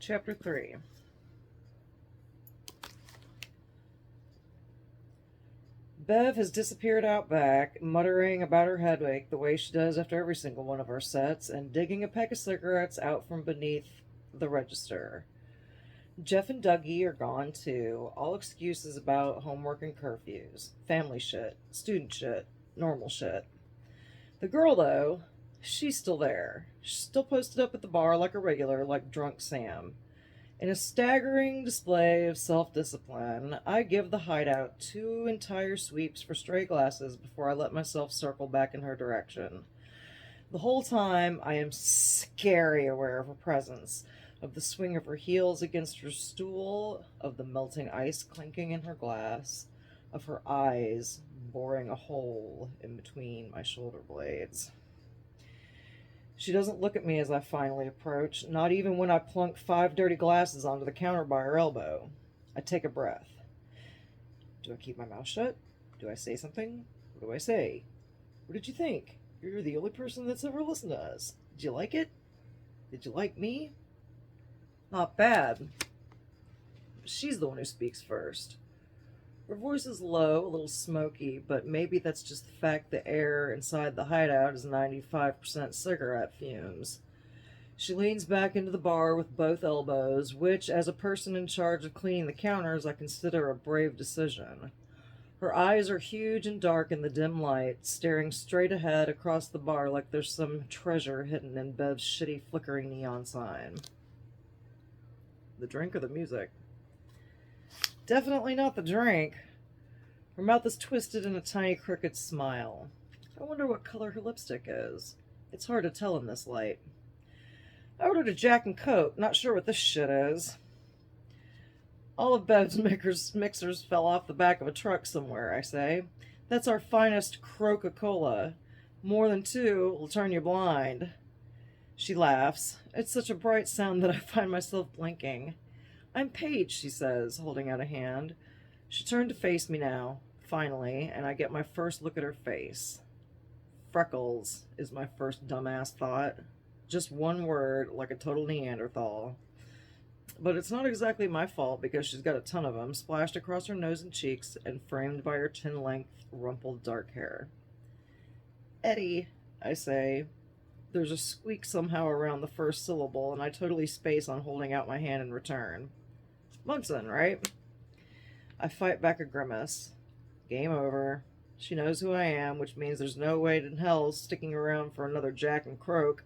Chapter 3. Bev has disappeared out back, muttering about her headache the way she does after every single one of our sets, and digging a pack of cigarettes out from beneath the register. Jeff and Dougie are gone too, all excuses about homework and curfews, family shit, student shit, normal shit. The girl, though, she's still there. She's still posted up at the bar like a regular, like drunk Sam. In a staggering display of self-discipline, I give the hideout 2 entire sweeps for stray glasses before I let myself circle back in her direction. The whole time, I am scary aware of her presence, of the swing of her heels against her stool, of the melting ice clinking in her glass, of her eyes boring a hole in between my shoulder blades. She doesn't look at me as I finally approach, not even when I plunk 5 dirty glasses onto the counter by her elbow. I take a breath. Do I keep my mouth shut? Do I say something? What do I say? What did you think? You're the only person that's ever listened to us. Did you like it? Did you like me? Not bad. She's the one who speaks first. Her voice is low, a little smoky, but maybe that's just the fact the air inside the hideout is 95% cigarette fumes. She leans back into the bar with both elbows, which, as a person in charge of cleaning the counters, I consider a brave decision. Her eyes are huge and dark in the dim light, staring straight ahead across the bar like there's some treasure hidden in Bev's shitty flickering neon sign. The drink or the music? Definitely not the drink. Her mouth is twisted in a tiny crooked smile. I wonder what color her lipstick is. It's hard to tell in this light. I ordered a Jack and Coke, not sure what this shit is. All of Bev's mixers fell off the back of a truck somewhere, I say. That's our finest Coca-Cola. More than 2 will turn you blind. She laughs. It's such a bright sound that I find myself blinking. I'm Paige, she says, holding out a hand. She turned to face me now, finally, and I get my first look at her face. Freckles is my first dumbass thought. Just one word, like a total Neanderthal. But it's not exactly my fault because she's got a ton of them, splashed across her nose and cheeks and framed by her chin-length, rumpled dark hair. Eddie, I say. There's a squeak somehow around the first syllable, and I totally space on holding out my hand in return. Munson, right? I fight back a grimace. Game over. She knows who I am, which means there's no way in hell sticking around for another Jack and Croak.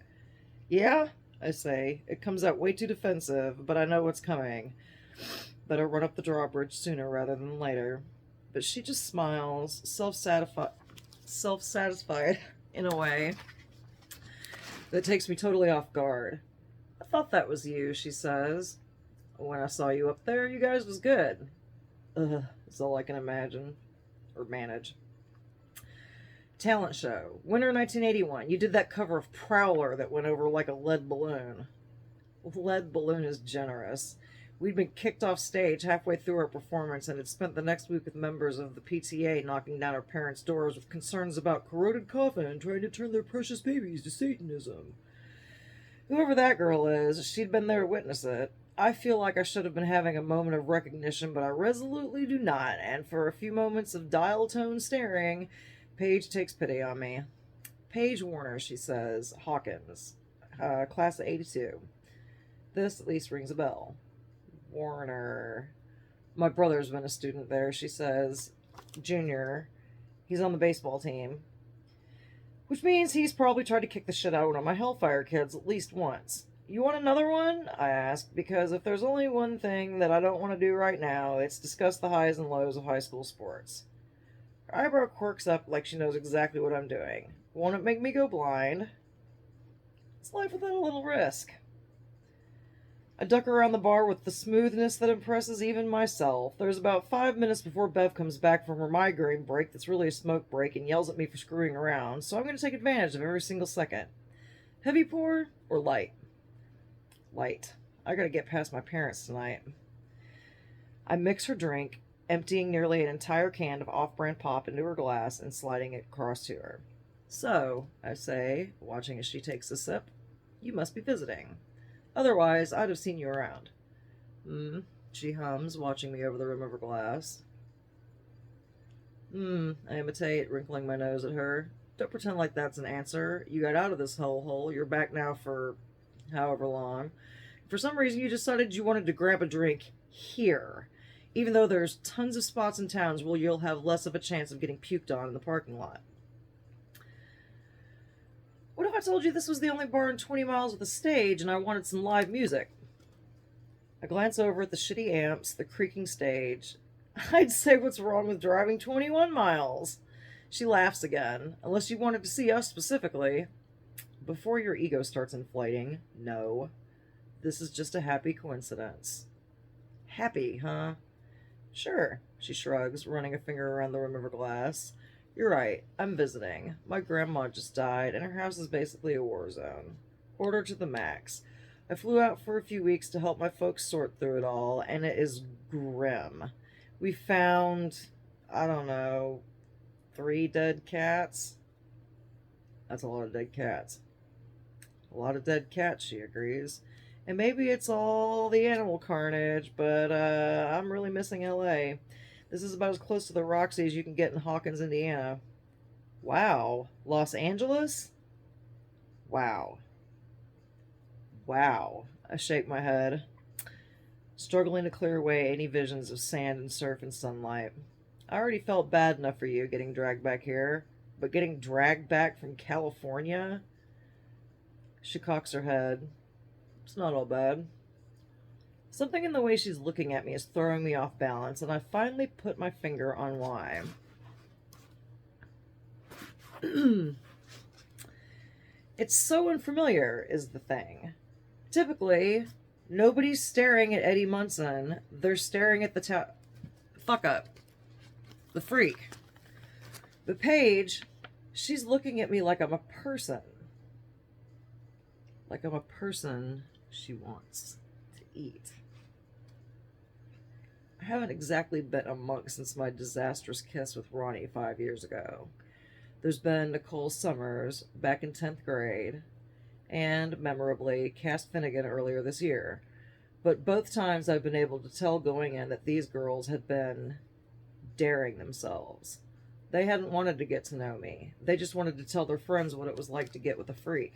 Yeah, I say. It comes out way too defensive, but I know what's coming. Better run up the drawbridge sooner rather than later. But she just smiles, self-satisfied in a way that takes me totally off guard. I thought that was you, she says. When I saw you up there, you guys was good. Ugh, is all I can imagine. Or manage. Talent show. Winter 1981. You did that cover of Prowler that went over like a lead balloon. Lead balloon is generous. We'd been kicked off stage halfway through our performance and had spent the next week with members of the PTA knocking down our parents' doors with concerns about corroded coffin and trying to turn their precious babies to Satanism. Whoever that girl is, she'd been there to witness it. I feel like I should have been having a moment of recognition, but I resolutely do not, and for a few moments of dial-tone staring, Paige takes pity on me. Paige Warner, she says. Hawkins. Class of 82. This at least rings a bell. Warner. My brother's been a student there, she says. Junior. He's on the baseball team. Which means he's probably tried to kick the shit out of my Hellfire kids at least once. You want another one? I ask, because if there's only one thing that I don't want to do right now, it's discuss the highs and lows of high school sports. Her eyebrow quirks up like she knows exactly what I'm doing. Won't it make me go blind? It's life without a little risk. I duck around the bar with the smoothness that impresses even myself. There's about 5 minutes before Bev comes back from her migraine break that's really a smoke break and yells at me for screwing around, so I'm going to take advantage of every single second. Heavy pour or light? Light. I gotta get past my parents tonight. I mix her drink, emptying nearly an entire can of off-brand pop into her glass and sliding it across to her. So, I say, watching as she takes a sip, you must be visiting. Otherwise, I'd have seen you around. Hmm, she hums, watching me over the rim of her glass. I imitate, wrinkling my nose at her. Don't pretend like that's an answer. You got out of this hole. You're back now for however long. For some reason, you decided you wanted to grab a drink here, even though there's tons of spots in towns where you'll have less of a chance of getting puked on in the parking lot. What if I told you this was the only bar in 20 miles with a stage and I wanted some live music? I glance over at the shitty amps, the creaking stage. I'd say what's wrong with driving 21 miles? She laughs again. Unless you wanted to see us specifically. Before your ego starts inflating, no. This is just a happy coincidence. Happy, huh? Sure, she shrugs, running a finger around the rim of her glass. You're right, I'm visiting. My grandma just died, and her house is basically a war zone. Order to the max. I flew out for a few weeks to help my folks sort through it all, and it is grim. We found, I don't know, 3 dead cats. That's a lot of dead cats. A lot of dead cats, she agrees. And maybe it's all the animal carnage, but I'm really missing LA. This is about as close to the Roxy as you can get in Hawkins, Indiana. Wow. Los Angeles? Wow. Wow. I shake my head, struggling to clear away any visions of sand and surf and sunlight. I already felt bad enough for you getting dragged back here, but getting dragged back from California? She cocks her head. It's not all bad. Something in the way she's looking at me is throwing me off balance, and I finally put my finger on why. It's so unfamiliar, is the thing. Typically, nobody's staring at Eddie Munson. They're staring at the fuck up. The freak. But Paige, she's looking at me like I'm a person. Like I'm a person she wants to eat. I haven't exactly been a monk since my disastrous kiss with Ronnie 5 years ago. There's been Nicole Summers back in 10th grade, and, memorably, Cass Finnegan earlier this year. But both times I've been able to tell going in that these girls had been daring themselves. They hadn't wanted to get to know me. They just wanted to tell their friends what it was like to get with a freak.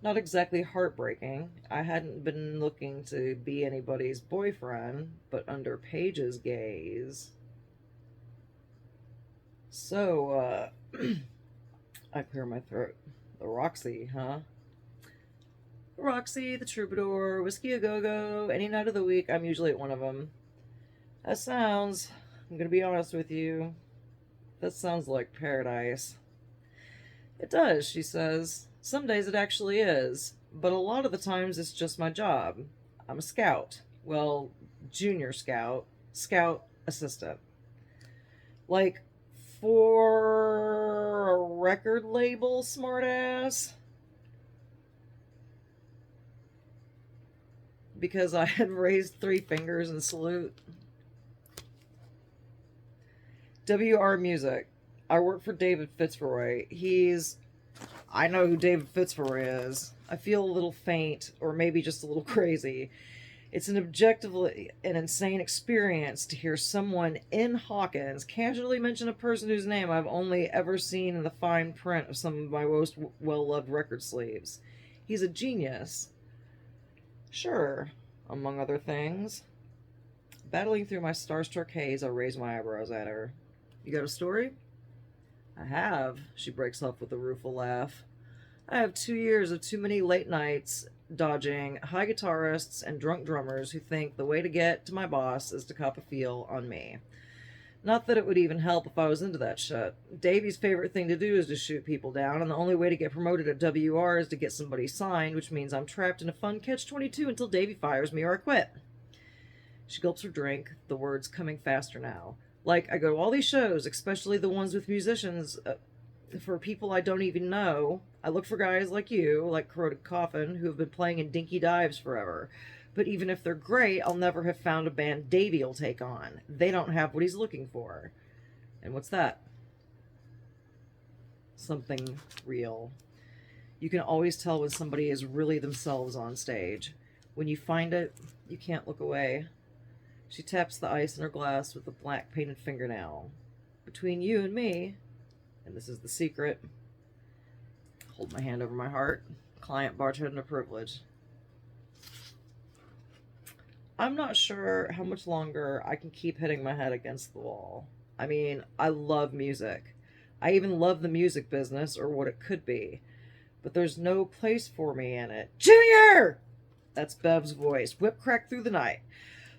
Not exactly heartbreaking. I hadn't been looking to be anybody's boyfriend, but under Paige's gaze. So, I clear my throat. The Roxy, huh? Roxy, the Troubadour, Whiskey A Go-Go, any night of the week, I'm usually at one of them. That sounds, I'm gonna be honest with you, that sounds like paradise. It does, she says. Some days it actually is, but a lot of the times it's just my job. I'm a scout. Well, junior scout. Scout assistant. Like, for a record label, smartass. Because I had raised 3 fingers in salute. WR Music. I work for David Fitzroy. I know who David Fitzroy is. I feel a little faint, or maybe just a little crazy. It's an objectively an insane experience to hear someone in Hawkins casually mention a person whose name I've only ever seen in the fine print of some of my most well-loved record sleeves. He's a genius. Sure, among other things. Battling through my starstruck haze, I raise my eyebrows at her. You got a story? I have, she breaks off with a rueful laugh. I have 2 years of too many late nights dodging high guitarists and drunk drummers who think the way to get to my boss is to cop a feel on me. Not that it would even help if I was into that shit. Davey's favorite thing to do is to shoot people down, and the only way to get promoted at WR is to get somebody signed, which means I'm trapped in a fun catch-22 until Davey fires me or I quit. She gulps her drink, the words coming faster now. Like, I go to all these shows, especially the ones with musicians, for people I don't even know. I look for guys like you, like Corroded Coffin, who have been playing in dinky dives forever. But even if they're great, I'll never have found a band Davey'll take on. They don't have what he's looking for. And what's that? Something real. You can always tell when somebody is really themselves on stage. When you find it, you can't look away. She taps the ice in her glass with a black painted fingernail. Between you and me, and this is the secret, hold my hand over my heart, client bartender privilege. I'm not sure how much longer I can keep hitting my head against the wall. I mean, I love music. I even love the music business, or what it could be. But there's no place for me in it. Junior! That's Bev's voice, whip crack through the night.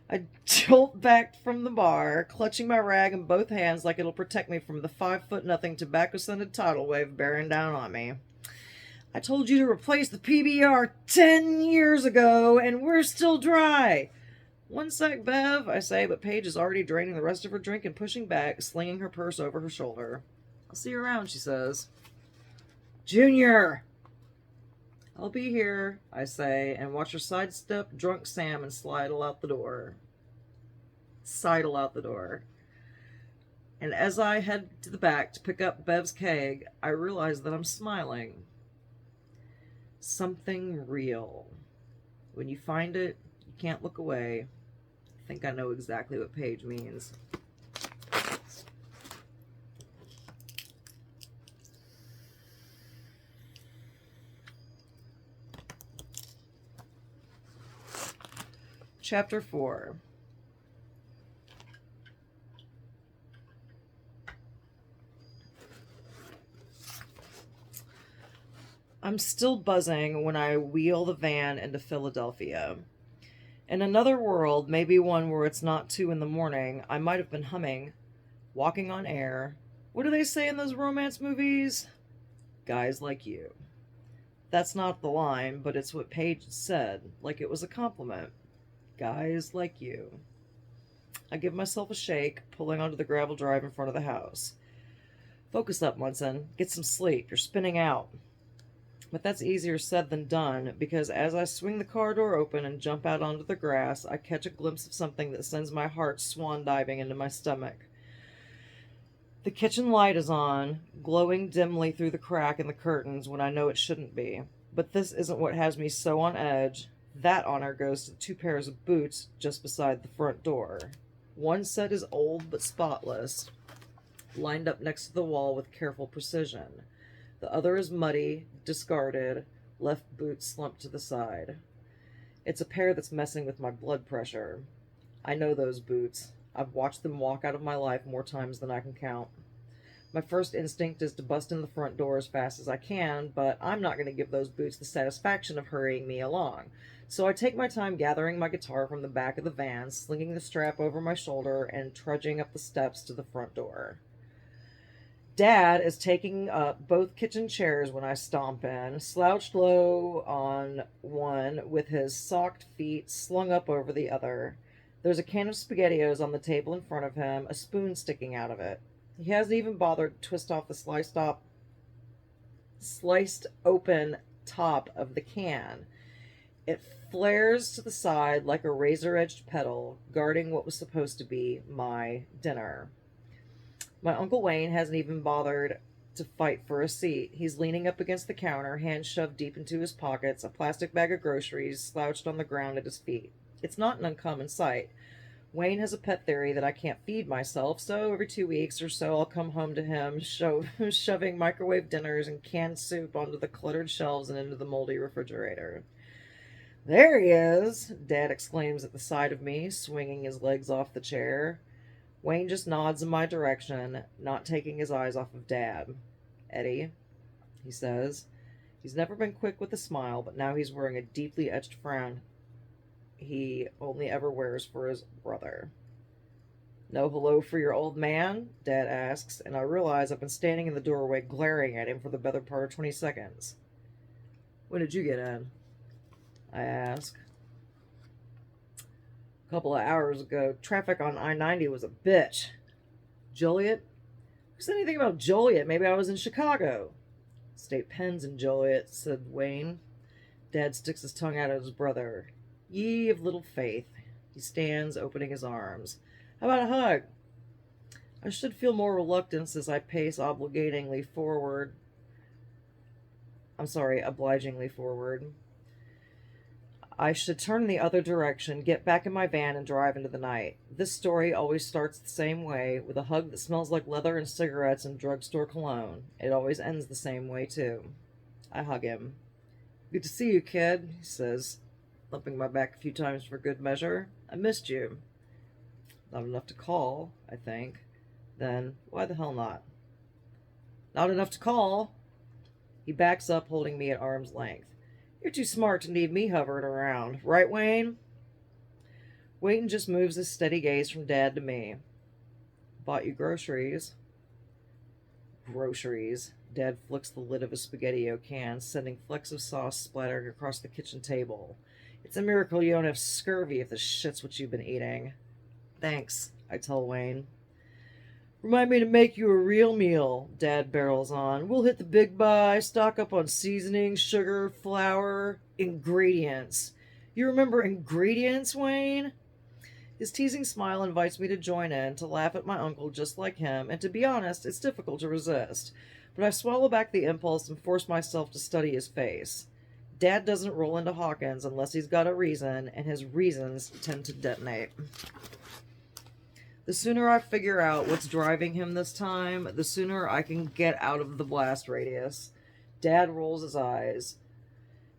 I jolt back from the bar, clutching my rag in both hands like it'll protect me from the 5'0" tobacco-scented tidal wave bearing down on me. I told you to replace the PBR 10 years ago, and we're still dry. One sec, Bev, I say, but Paige is already draining the rest of her drink and pushing back, slinging her purse over her shoulder. I'll see you around, she says. Junior! I'll be here, I say, and watch her sidestep drunk Sam and sidle out the door. And as I head to the back to pick up Bev's keg, I realize that I'm smiling. Something real. When you find it, you can't look away. I think I know exactly what Paige means. Chapter 4. I'm still buzzing when I wheel the van into Philadelphia. In another world, maybe one where it's not 2 a.m, I might have been humming, walking on air. What do they say in those romance movies? Guys like you. That's not the line, but it's what Paige said, like it was a compliment. Guys like you. I give myself a shake, pulling onto the gravel drive in front of the house. Focus up, Munson. Get some sleep. You're spinning out. But that's easier said than done, because as I swing the car door open and jump out onto the grass, I catch a glimpse of something that sends my heart swan diving into my stomach. The kitchen light is on, glowing dimly through the crack in the curtains when I know it shouldn't be. But this isn't what has me so on edge. That honor goes to 2 pairs of boots just beside the front door. One set is old but spotless, lined up next to the wall with careful precision. The other is muddy, discarded, left boot slumped to the side. It's a pair that's messing with my blood pressure. I know those boots. I've watched them walk out of my life more times than I can count. My first instinct is to bust in the front door as fast as I can, but I'm not going to give those boots the satisfaction of hurrying me along. So I take my time gathering my guitar from the back of the van, slinging the strap over my shoulder, and trudging up the steps to the front door. Dad is taking up both kitchen chairs when I stomp in, slouched low on one with his socked feet slung up over the other. There's a can of SpaghettiOs on the table in front of him, a spoon sticking out of it. He hasn't even bothered to twist off the sliced open top of the can. It flares to the side like a razor-edged petal, guarding what was supposed to be my dinner. My Uncle Wayne hasn't even bothered to fight for a seat. He's leaning up against the counter, hands shoved deep into his pockets, a plastic bag of groceries slouched on the ground at his feet. It's not an uncommon sight. Wayne has a pet theory that I can't feed myself, so every 2 weeks or so I'll come home to him, shoving microwave dinners and canned soup onto the cluttered shelves and into the moldy refrigerator. There he is, Dad exclaims at the sight of me, swinging his legs off the chair. Wayne just nods in my direction, not taking his eyes off of Dad. Eddie, he says. He's never been quick with a smile, but now he's wearing a deeply etched frown he only ever wears for his brother. No hello for your old man? Dad asks, and I realize I've been standing in the doorway glaring at him for the better part of 20 seconds. When did you get in? I ask. A couple of hours ago. Traffic on I-90 was a bitch. Joliet? Who said anything about Joliet? Maybe I was in Chicago. State Penn's in Joliet, said Wayne. Dad sticks his tongue out at his brother. Ye of little faith. He stands, opening his arms. How about a hug? I should feel more reluctance as I pace obligatingly forward. I'm sorry, obligingly forward. I should turn in the other direction, get back in my van, and drive into the night. This story always starts the same way, with a hug that smells like leather and cigarettes and drugstore cologne. It always ends the same way, too. I hug him. Good to see you, kid, he says, thumping my back a few times for good measure. I missed you. Not enough to call, I think. Then, why the hell not? Not enough to call. He backs up, holding me at arm's length. You're too smart to need me hovering around. Right, Wayne? Wayne just moves his steady gaze from Dad to me. Bought you groceries. Groceries. Dad flicks the lid of a SpaghettiO can, sending flecks of sauce splattering across the kitchen table. It's a miracle you don't have scurvy if this shit's what you've been eating. Thanks, I tell Wayne. Remind me to make you a real meal, Dad barrels on. We'll hit the big buy, stock up on seasoning, sugar, flour, ingredients. You remember ingredients, Wayne? His teasing smile invites me to join in, to laugh at my uncle just like him, and to be honest, it's difficult to resist. But I swallow back the impulse and force myself to study his face. Dad doesn't roll into Hawkins unless he's got a reason, and his reasons tend to detonate. The sooner I figure out what's driving him this time, the sooner I can get out of the blast radius. Dad rolls his eyes.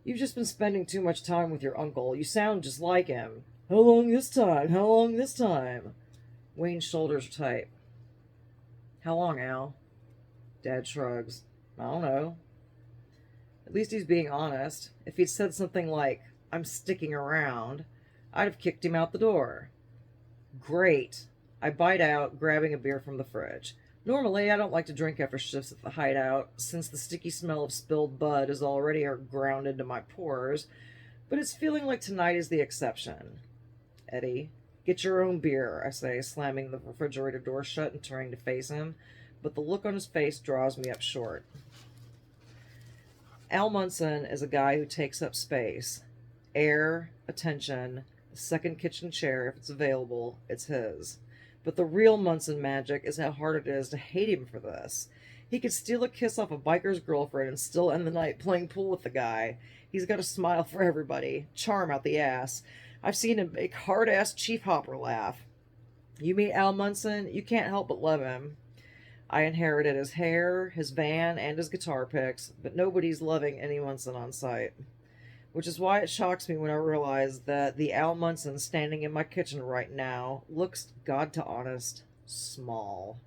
You've just been spending too much time with your uncle. You sound just like him. How long this time? How long this time? Wayne's shoulders are tight. How long, Al? Dad shrugs. I don't know. At least he's being honest. If he'd said something like, I'm sticking around, I'd have kicked him out the door. Great. I bite out, grabbing a beer from the fridge. Normally, I don't like to drink after shifts at the hideout, since the sticky smell of spilled bud is already ground into my pores, but it's feeling like tonight is the exception. Eddie, get your own beer, I say, slamming the refrigerator door shut and turning to face him, but the look on his face draws me up short. Al Munson is a guy who takes up space. Air, attention, a second kitchen chair if it's available, it's his. But the real Munson magic is how hard it is to hate him for this. He could steal a kiss off a biker's girlfriend and still end the night playing pool with the guy. He's got a smile for everybody, charm out the ass. I've seen him make hard-ass Chief Hopper laugh. You meet Al Munson, you can't help but love him. I inherited his hair, his van, and his guitar picks, but nobody's loving any Munson on sight. Which is why it shocks me when I realize that the Al Munson standing in my kitchen right now looks, God to honest, small.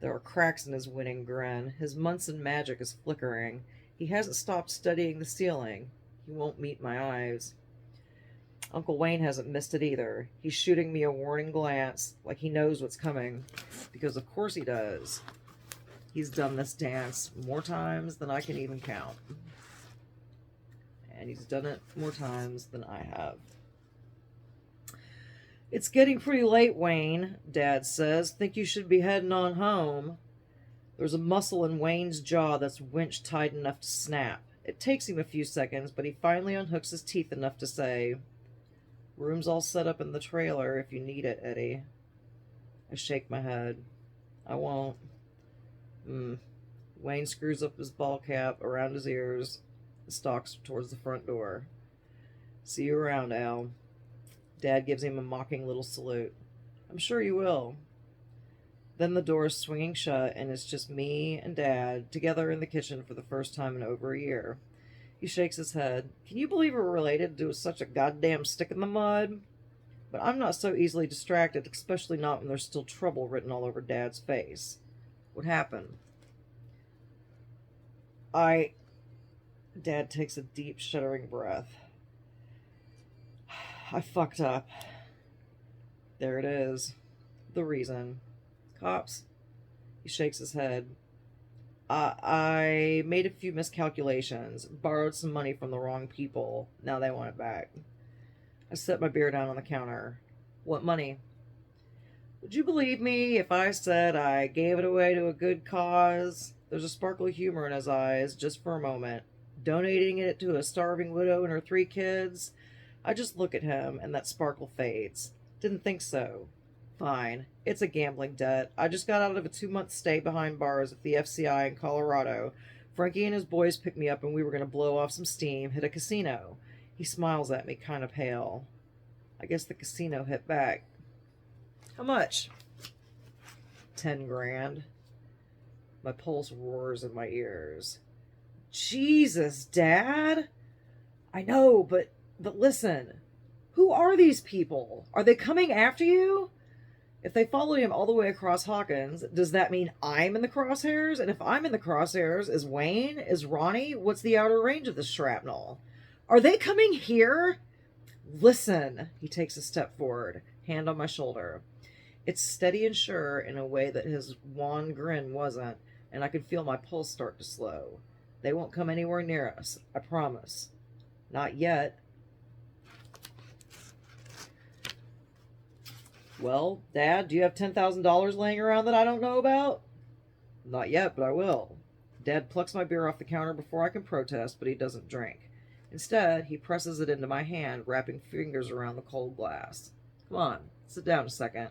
There are cracks in his winning grin. His Munson magic is flickering. He hasn't stopped studying the ceiling. He won't meet my eyes. Uncle Wayne hasn't missed it either. He's shooting me a warning glance, like he knows what's coming, because of course he does. He's done this dance more times than I can even count. And he's done it more times than I have. It's getting pretty late, Wayne, Dad says. Think you should be heading on home. There's a muscle in Wayne's jaw that's winched tight enough to snap. It takes him a few seconds, but he finally unhooks his teeth enough to say, Room's all set up in the trailer if you need it, Eddie. I shake my head. I won't. Wayne screws up his ball cap around his ears, stalks towards the front door. See you around, Al. Dad gives him a mocking little salute. I'm sure you will. Then the door is swinging shut, and it's just me and Dad together in the kitchen for the first time in over a year. He shakes his head. Can you believe we're related to such a goddamn stick in the mud? But I'm not so easily distracted, especially not when there's still trouble written all over Dad's face. What happened? Dad takes a deep, shuddering breath. I fucked up. There it is. The reason. Cops. He shakes his head. I made a few miscalculations. Borrowed some money from the wrong people. Now they want it back. I set my beer down on the counter. What money? Would you believe me if I said I gave it away to a good cause? There's a sparkle of humor in his eyes, just for a moment. Donating it to a starving widow and her 3 kids? I just look at him, and that sparkle fades. Didn't think so. Fine. It's a gambling debt. I just got out of a 2-month stay behind bars at the FCI in Colorado Frankie and his boys picked me up and we were going to blow off some steam, hit a casino. He smiles at me, kind of pale. I guess the casino hit back. How much? 10 grand. My pulse roars in my ears. Jesus, Dad! I know, but listen. Who are these people? Are they coming after you? If they followed him all the way across Hawkins, does that mean I'm in the crosshairs? And if I'm in the crosshairs, is Wayne? Is Ronnie? What's the outer range of the shrapnel? Are they coming here? Listen. He takes a step forward, hand on my shoulder. It's steady and sure in a way that his wan grin wasn't, and I could feel my pulse start to slow. They won't come anywhere near us, I promise. Not yet. Well, Dad, do you have $10,000 laying around that I don't know about? Not yet, but I will. Dad plucks my beer off the counter before I can protest, but he doesn't drink. Instead, he presses it into my hand, wrapping fingers around the cold glass. Come on, sit down a second.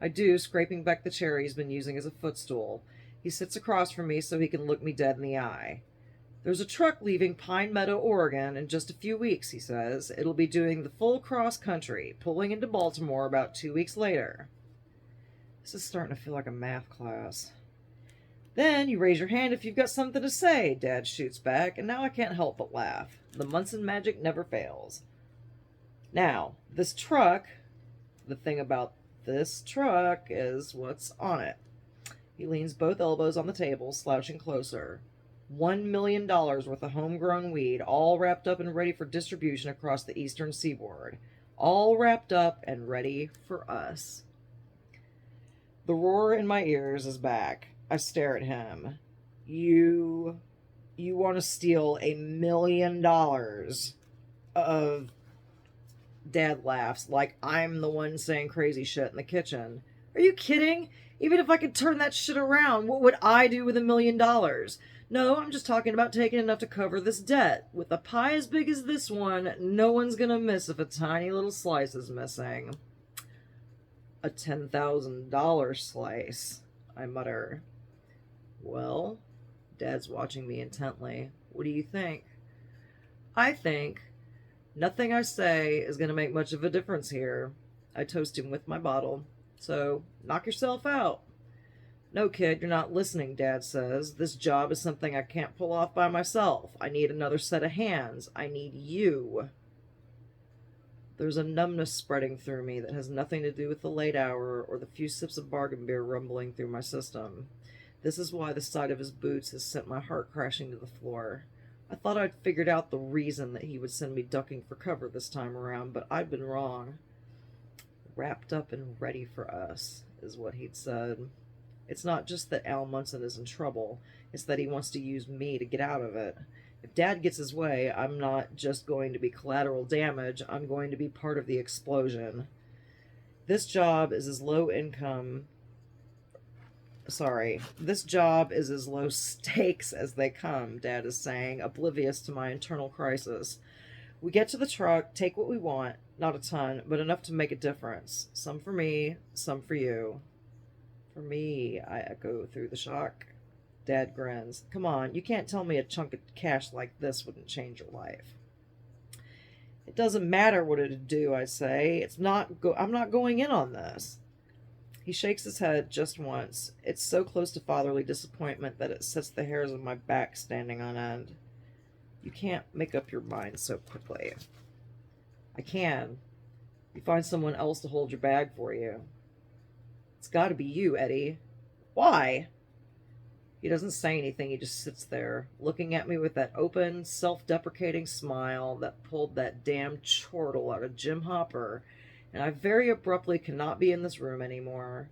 I do, scraping back the chair he's been using as a footstool. He sits across from me so he can look me dead in the eye. There's a truck leaving Pine Meadow, Oregon in just a few weeks, he says. It'll be doing the full cross country, pulling into Baltimore about 2 weeks later. This is starting to feel like a math class. Then you raise your hand if you've got something to say, Dad shoots back, and now I can't help but laugh. The Munson magic never fails. Now, this truck, the thing about this truck is what's on it. He leans both elbows on the table, slouching closer. $1 million worth of homegrown weed, all wrapped up and ready for distribution across the eastern seaboard. All wrapped up and ready for us. The roar in my ears is back. I stare at him. You want to steal $1 million of... Dad laughs like I'm the one saying crazy shit in the kitchen. Are you kidding? Even if I could turn that shit around, what would I do with $1 million? No, I'm just talking about taking enough to cover this debt. With a pie as big as this one, no one's gonna miss if a tiny little slice is missing. A $10,000 slice, I mutter. Well, Dad's watching me intently. What do you think? I think nothing I say is going to make much of a difference here. I toast him with my bottle. So, knock yourself out. No, kid, you're not listening, Dad says. This job is something I can't pull off by myself. I need another set of hands. I need you. There's a numbness spreading through me that has nothing to do with the late hour or the few sips of bargain beer rumbling through my system. This is why the sight of his boots has sent my heart crashing to the floor. I thought I'd figured out the reason that he would send me ducking for cover this time around, but I'd been wrong. Wrapped up and ready for us, is what he'd said. It's not just that Al Munson is in trouble, it's that he wants to use me to get out of it. If Dad gets his way, I'm not just going to be collateral damage, I'm going to be part of the explosion. This job is as low stakes as they come, Dad is saying, oblivious to my internal crisis. We get to the truck, take what we want, not a ton, but enough to make a difference. Some for me, some for you. For me, I echo through the shock. Dad grins. Come on, you can't tell me a chunk of cash like this wouldn't change your life. It doesn't matter what it'd do, I say. I'm not going in on this. He shakes his head just once. It's so close to fatherly disappointment that it sets the hairs on my back standing on end. You can't make up your mind so quickly. I can. You find someone else to hold your bag for you. It's got to be you, Eddie. Why? He doesn't say anything. He just sits there, looking at me with that open, self-deprecating smile that pulled that damn chortle out of Jim Hopper, and I very abruptly cannot be in this room anymore.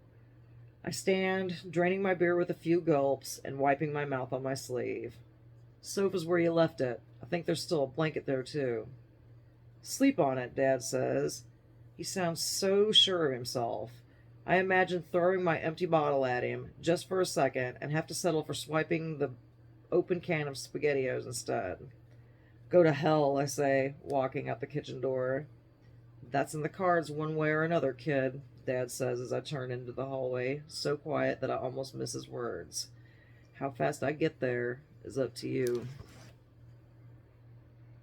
I stand, draining my beer with a few gulps and wiping my mouth on my sleeve. Sofa's where you left it. I think there's still a blanket there, too. Sleep on it, Dad says. He sounds so sure of himself. I imagine throwing my empty bottle at him, just for a second, and have to settle for swiping the open can of SpaghettiOs instead. Go to hell, I say, walking out the kitchen door. That's in the cards one way or another, kid, Dad says as I turn into the hallway, so quiet that I almost miss his words. How fast I get there is up to you.